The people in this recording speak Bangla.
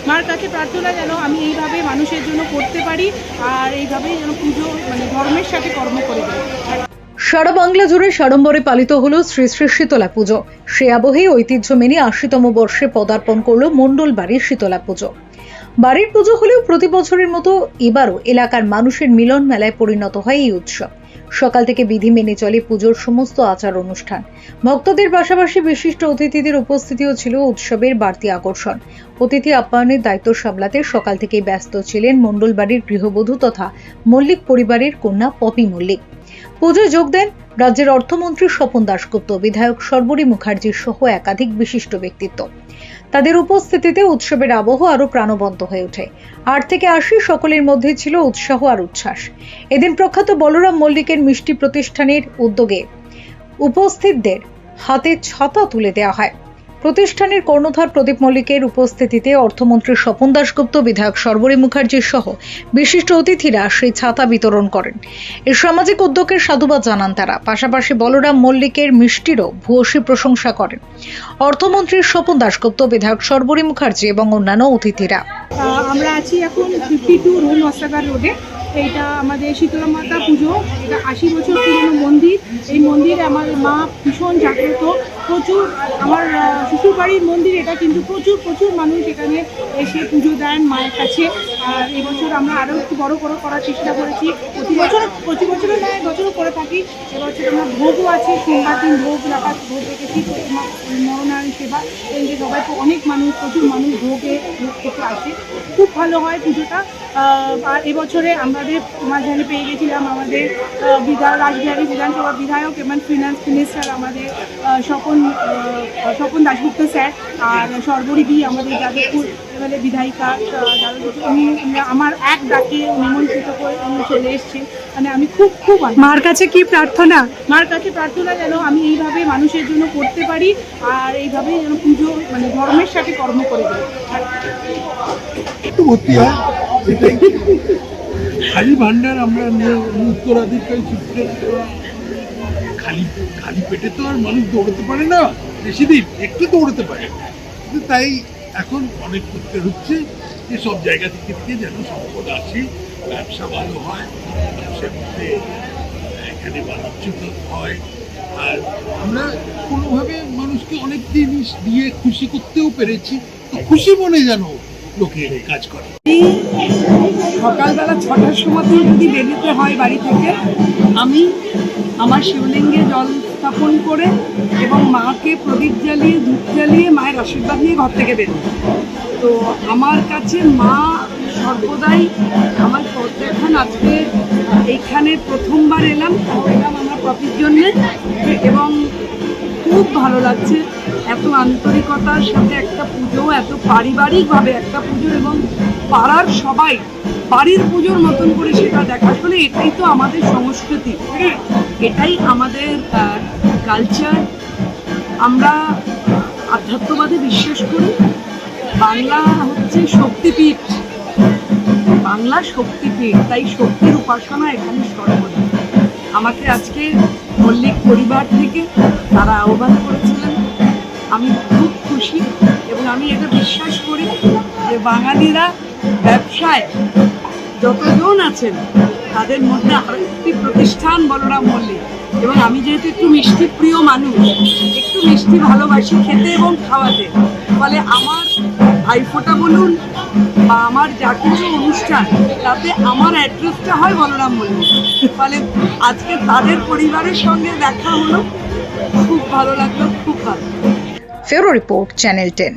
মার কাছে প্রার্থনা যেন আমি এইভাবে মানুষের জন্য করতে পারি, আর এইভাবেই যেন পুজো ধর্মের সাথে কর্ম করে দিই। সারা বাংলা জুড়ে সাড়ম্বরে পালিত হলো শ্রী শ্রী শীতলা পুজো। সে আবহেই ঐতিহ্য মেনে ৮০তম বর্ষে পদার্পণ করল মণ্ডল বাড়ির শীতলা পুজো। বাড়ির পুজো হলেও প্রতি বছরের মতো এবারও এলাকার মানুষের মিলন মেলায় পরিণত হয় এই উৎসব। সকাল থেকে বিধি মেনে চলে পুজোর সমস্ত আচার অনুষ্ঠান। ভক্তদের পাশাপাশি বিশিষ্ট অতিথিদের উপস্থিতিও ছিল উৎসবের বাড়তি আকর্ষণ। অতিথি আপ্যায়নের দায়িত্ব সামলাতে সকাল থেকেই ব্যস্ত ছিলেন মণ্ডল বাড়ির গৃহবধূ তথা মল্লিক পরিবারের কন্যা পপি মল্লিক। পুজোয় যোগ দেন রাজ্যের অর্থমন্ত্রী স্বপন দাশগুপ্ত, বিধায়ক সর্বরী মুখার্জি সহ একাধিক বিশিষ্ট ব্যক্তিত্ব। তাদের উপস্থিতিতে উৎসবের আবহ আরো প্রাণবন্ত হয়ে ওঠে। ৮ থেকে ৮০ সকলের মধ্যে ছিল উৎসাহ আর উচ্ছ্বাস। এদিন প্রখ্যাত বলরাম মল্লিকের মিষ্টি প্রতিষ্ঠানের উদ্যোগে উপস্থিতদের হাতে ছাতা তুলে দেওয়া হয়। প্রতিষ্ঠানের কর্ণধার প্রদীপ মল্লিকের উপস্থিতিতে অর্থমন্ত্রী স্বপন দাশগুপ্ত, বিধায়ক সর্বরী মুখার্জি সহ বিশিষ্ট অতিথিরা সেই ছাতা বিতরণ করেন। এই সামাজিক উদ্যোগের সাধুবাদ জানান তারা। পাশাপাশি বলরাম মল্লিকের মিষ্টিরও ভূয়সী প্রশংসা করেন অর্থমন্ত্রী স্বপন দাশগুপ্ত, বিধায়ক সর্বরী মুখার্জি এবং অন্যান্য অতিথিরা। আমরা আছি এখন 52 রুল ওয়াসাগার রোডে। এইটা আমাদের শীতলা মাতা পুজো। এটা 80 বছর পুরনো মন্দির। এই মন্দিরে আমার মা ভীষণ জাগ্রত। প্রচুর আমার শ্বশুরবাড়ির মন্দির এটা, কিন্তু প্রচুর মানুষ এখানে এসে পুজো দেন মায়ের কাছে। আর এবছর আমরা আরও একটু বড় করার চেষ্টা করেছি। প্রতি বছরও নয়, বছরও করে থাকি। এবছর আমরা ভোগও আছে, সোমবার দিন ভোগ রেখেছি, মরনারায়ণ সেবা। এই যে সবাই অনেক মানুষ, প্রচুর মানুষ ভোগ থেকে আসে। খুব ভালো হয় পুজোটা। আর এবছরে আমাদের মাঝখানে পেয়ে গেছিলাম আমাদের রাসবিহারী বিধানসভা বিধায়ক এবং ফিনান্স মিনিস্টার আমাদের স্বপন দাশগুপ্ত স্যার, আর সর্বরী আমাদের যাদবপুর এবারে বিধায়িকা উনি আমার এক ডাকে নিমন্ত্রিত করে উনি চলে এসেছেন। মানে আমি খুব মার কাছে কি প্রার্থনা? মার কাছে প্রার্থনা যেন আমি এইভাবে মানুষের জন্য করতে পারি, আর এইভাবেই যেন পুজো ধর্মের সাথে কর্ম করে দিই। খালি ভান্ডার আমরা উত্তরাধিকারী সূত্রে খালি পেটে তো আর মানুষ দৌড়াতে পারে না, বেশি দিন একটু দৌড়াতে পারে। কিন্তু তাই এখন অনেক করতে হচ্ছে যে সব জায়গা থেকে যেন সম্পদ আসে, ব্যবসা ভালো হয়, ব্যবসার মধ্যে এখানে বাণিজ্য হয়, আর আমরা কোনোভাবে মানুষকে অনেক জিনিস দিয়ে খুশি করতেও পেরেছি। তো খুশি মনে যেন লোকে কাজ করে। সকালবেলা 6টার সময় যদি বেরোতে হয় বাড়ি থেকে, আমি আমার শিবলিঙ্গে জল স্থাপন করে এবং মাকে প্রদীপ জ্বালিয়ে ধূপ জ্বালিয়ে মায়ের আশীর্বাদ নিয়ে ঘর থেকে বেরোই। তো আমার কাছে মা সর্বদাই আমার পথ দেখান। আজকে এইখানে প্রথমবার এলাম আমার পথের জন্যে, এবং খুব ভালো লাগছে। এত আন্তরিকতার সাথে একটা পুজো, এত পারিবারিকভাবে একটা পুজো, এবং পাড়ার সবাই বাড়ির পুজোর মতন করে সেটা দেখা। আসলে এটাই তো আমাদের সংস্কৃতি, এটাই আমাদের কালচার। আমরা আধ্যাত্মবাদে বিশ্বাস করি। বাংলা হচ্ছে শক্তিপীঠ, বাংলা শক্তিপীঠ, তাই শক্তির উপাসনা এখানে সর্বদা। আমাকে আজকে মল্লিক পরিবার থেকে তারা আহ্বান করেছিলেন, আমি খুব খুশি। এবং আমি এটা বিশ্বাস করি যে বাঙালিরা ব্যবসায় যতজন আছেন তাদের মধ্যে আরও একটি প্রতিষ্ঠান বলরাম মল্লিক। এবং আমি যেহেতু একটু মিষ্টি প্রিয় মানুষ, একটু মিষ্টি ভালোবাসি খেতে এবং খাওয়াতে, ফলে আমার ভাইফোঁটা বলুন বা আমার যা কিছু অনুষ্ঠান, তাতে আমার অ্যাড্রেসটা হয় বলরাম মল্লিক। ফলে আজকে তাদের পরিবারের সঙ্গে দেখা হলো, খুব ভালো লাগলো, খুব ভালো। ফেরো রিপোর্ট, চ্যানেল 10।